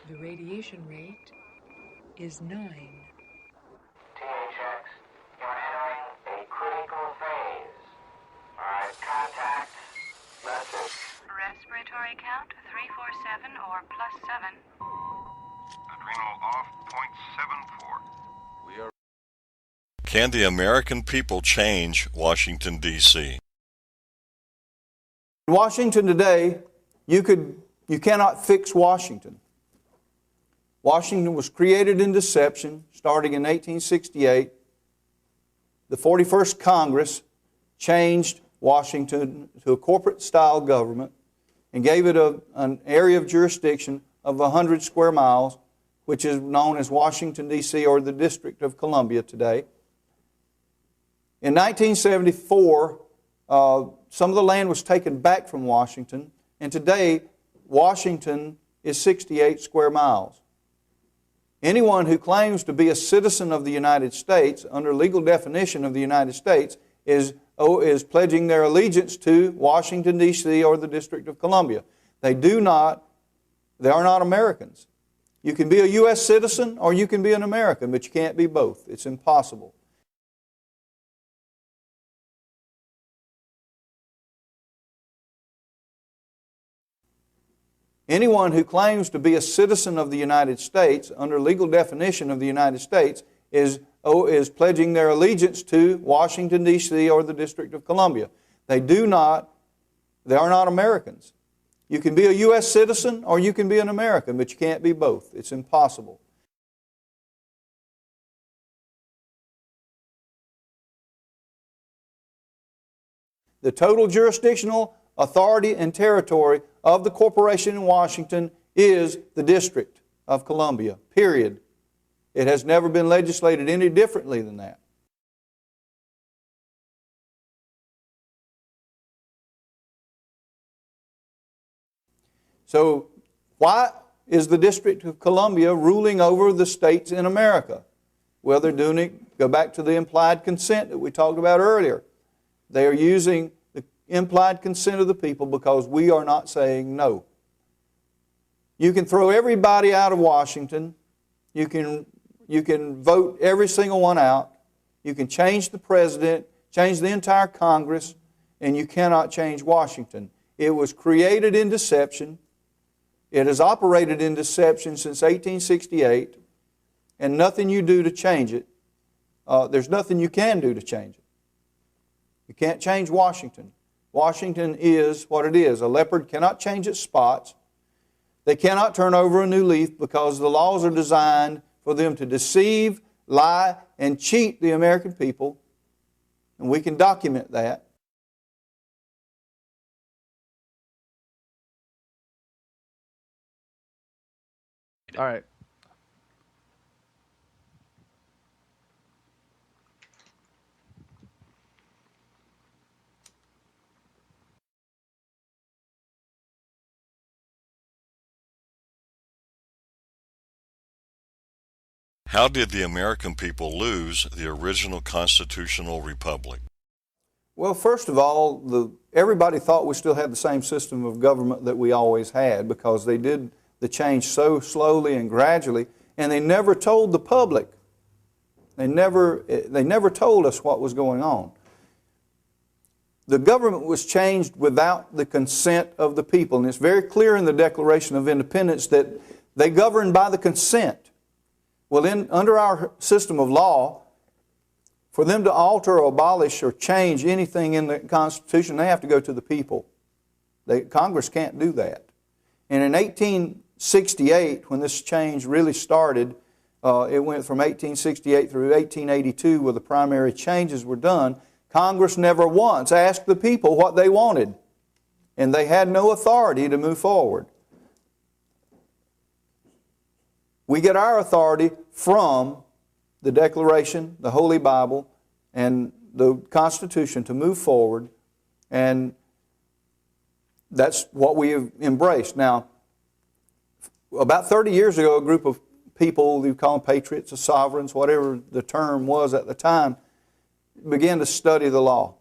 The radiation rate is 9. THX, you're entering a critical phase. Alright, contact. Message. Respiratory count 347 or +7. Adrenal off, .74. We are. Can the American people change Washington, D.C.? In Washington today, you cannot fix Washington. Washington was created in deception starting in 1868. The 41st Congress changed Washington to a corporate-style government and gave it an area of jurisdiction of 100 square miles, which is known as Washington, D.C., or the District of Columbia today. In 1974, some of the land was taken back from Washington, and today Washington is 68 square miles. Anyone who claims to be a citizen of the United States, under legal definition of the United States, is pledging their allegiance to Washington, D.C. or the District of Columbia. They are not Americans. You can be a U.S. citizen or you can be an American, but you can't be both. It's impossible. Anyone who claims to be a citizen of the United States, under legal definition of the United States, is pledging their allegiance to Washington, D.C. or the District of Columbia. They are not Americans. You can be a U.S. citizen or you can be an American, but you can't be both. It's impossible. The total jurisdictional authority and territory of the corporation in Washington is the District of Columbia, period. It has never been legislated any differently than that. So, why is the District of Columbia ruling over the states in America? Well, they're doing it, go back to the implied consent that we talked about earlier. They are using the implied consent of the people because we are not saying no. You can throw everybody out of Washington. You can vote every single one out. You can change the president, change the entire Congress, and you cannot change Washington. It was created in deception. It has operated in deception since 1868, and nothing you do to change it, there's nothing you can do to change it. You can't change Washington. Washington is what it is. A leopard cannot change its spots. They cannot turn over a new leaf because the laws are designed for them to deceive, lie, and cheat the American people, and we can document that. All right. How did the American people lose the original constitutional republic? Well, first of all, everybody thought we still had the same system of government that we always had because they did the change so slowly and gradually, and they never told the public. They never told us what was going on. The government was changed without the consent of the people, and it's very clear in the Declaration of Independence that they govern by the consent. Well, under our system of law, for them to alter or abolish or change anything in the Constitution, they have to go to the people. Congress can't do that. And in 1868, when this change really started, it went from 1868 through 1882 where the primary changes were done. Congress never once asked the people what they wanted, and they had no authority to move forward. We get our authority from the Declaration, the Holy Bible, and the Constitution to move forward, and that's what we have embraced. Now, about 30 years ago, a group of people, you call them patriots or sovereigns, whatever the term was at the time, began to study the law.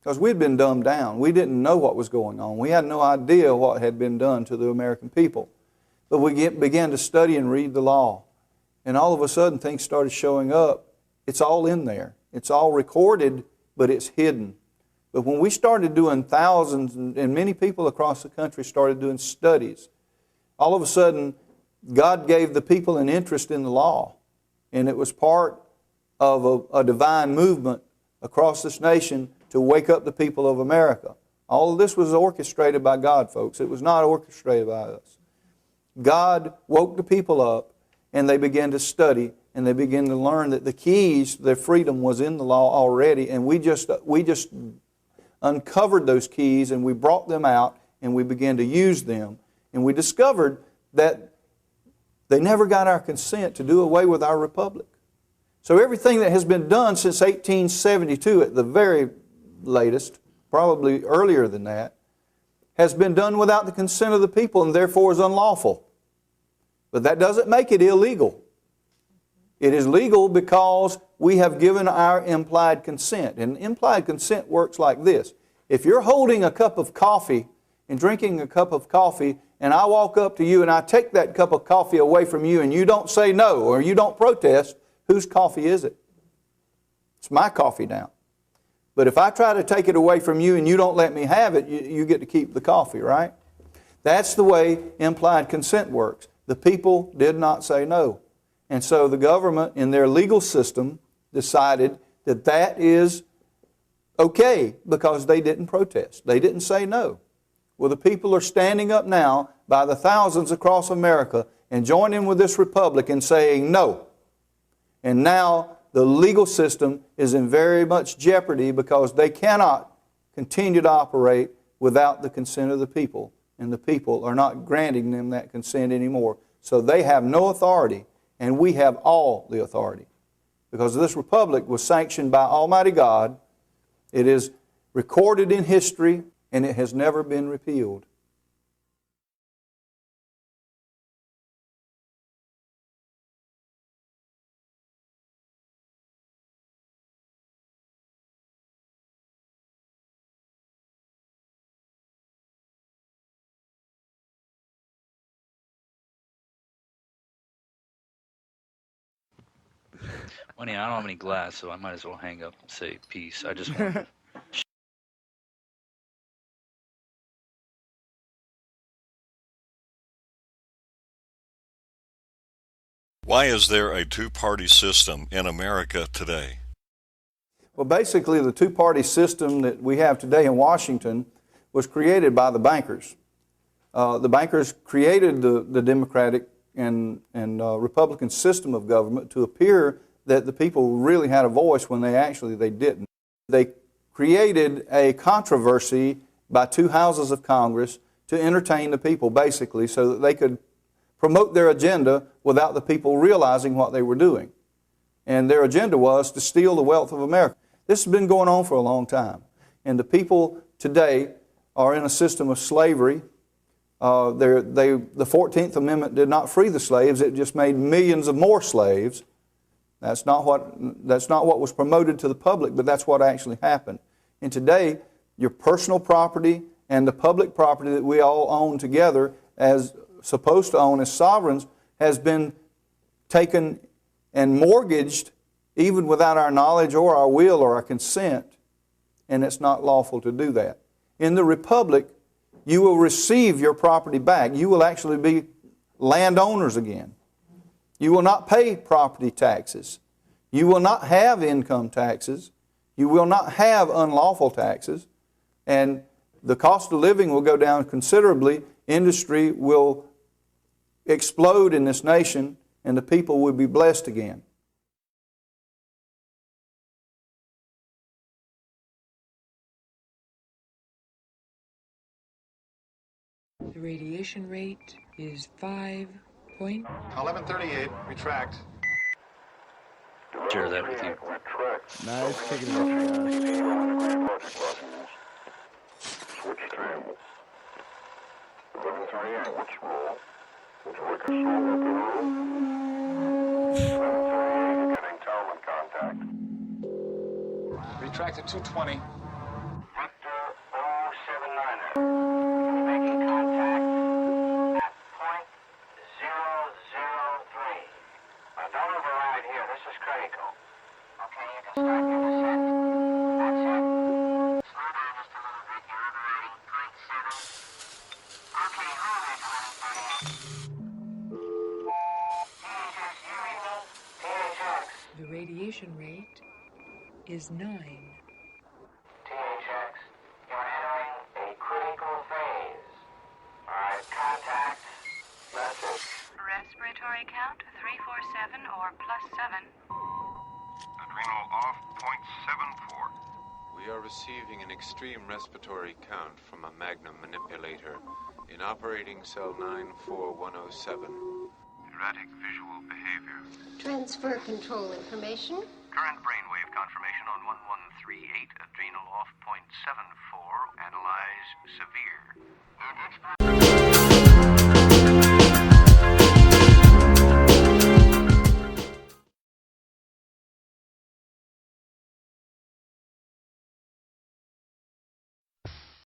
Because we'd been dumbed down. We didn't know what was going on. We had no idea what had been done to the American people. But we began to study and read the law. And all of a sudden things started showing up. It's all in there. It's all recorded, but it's hidden. But when we started doing thousands, and many people across the country started doing studies, all of a sudden God gave the people an interest in the law. And it was part of a divine movement across this nation to wake up the people of America. All of this was orchestrated by God, folks. It was not orchestrated by us. God woke the people up, and they began to study, and they began to learn that the keys to their freedom was in the law already, and we just uncovered those keys, and we brought them out, and we began to use them. And we discovered that they never got our consent to do away with our republic. So everything that has been done since 1872 at the very latest, probably earlier than that, has been done without the consent of the people and therefore is unlawful. But that doesn't make it illegal. It is legal because we have given our implied consent. And implied consent works like this. If you're holding a cup of coffee and drinking a cup of coffee, and I walk up to you and I take that cup of coffee away from you and you don't say no or you don't protest, whose coffee is it? It's my coffee now. But if I try to take it away from you and you don't let me have it, you get to keep the coffee, right? That's the way implied consent works. The people did not say no. And so the government, in their legal system, decided that that is okay because they didn't protest. They didn't say no. Well, the people are standing up now by the thousands across America and joining with this republic and saying no. And now the legal system is in very much jeopardy because they cannot continue to operate without the consent of the people. And the people are not granting them that consent anymore. So they have no authority, and we have all the authority. Because this republic was sanctioned by Almighty God. It is recorded in history, and it has never been repealed. Well, yeah, I don't have any glass, so I might as well hang up and say peace. I just wanted to Why is there a two-party system in America today? Well, basically, the two-party system that we have today in Washington was created by the bankers. The bankers created the Democratic and Republican system of government to appear that the people really had a voice when they didn't. They created a controversy by two houses of Congress to entertain the people, basically, so that they could promote their agenda without the people realizing what they were doing. And their agenda was to steal the wealth of America. This has been going on for a long time. And the people today are in a system of slavery. The 14th Amendment did not free the slaves. It just made millions of more slaves. That's not what was promoted to the public, but that's what actually happened. And today, your personal property and the public property that we all own together as supposed to own as sovereigns has been taken and mortgaged even without our knowledge or our will or our consent, and it's not lawful to do that. In the Republic, you will receive your property back. You will actually be landowners again. You will not pay property taxes. You will not have income taxes. You will not have unlawful taxes. And the cost of living will go down considerably. Industry will explode in this nation, and the people will be blessed again. The radiation rate is 5 point. 1138, retract. share that with you. Nice kicking it off, guys. Switch channels. 1138, which roll? Would you like a slow roll? 1138, getting Talman contact. retracted 220. Victor 079er. Making contact at point 003. Don't override here. This is critical. Okay, you can start your descent. That's it. Slow down just a little bit. You're overriding point 7. Okay, hold it, 1138. THX, you read me? THX. The radiation rate is 9. THX, you're entering a critical phase. All right, contact. Message. Respiratory count 347 or +7. Adrenal off, .74. We are receiving an extreme respiratory count from a Magnum manipulator in operating cell 94107. Erratic visual behavior. Transfer control information. Current brainwave confirmation on 1138. Adrenal off .74. Analyze severe.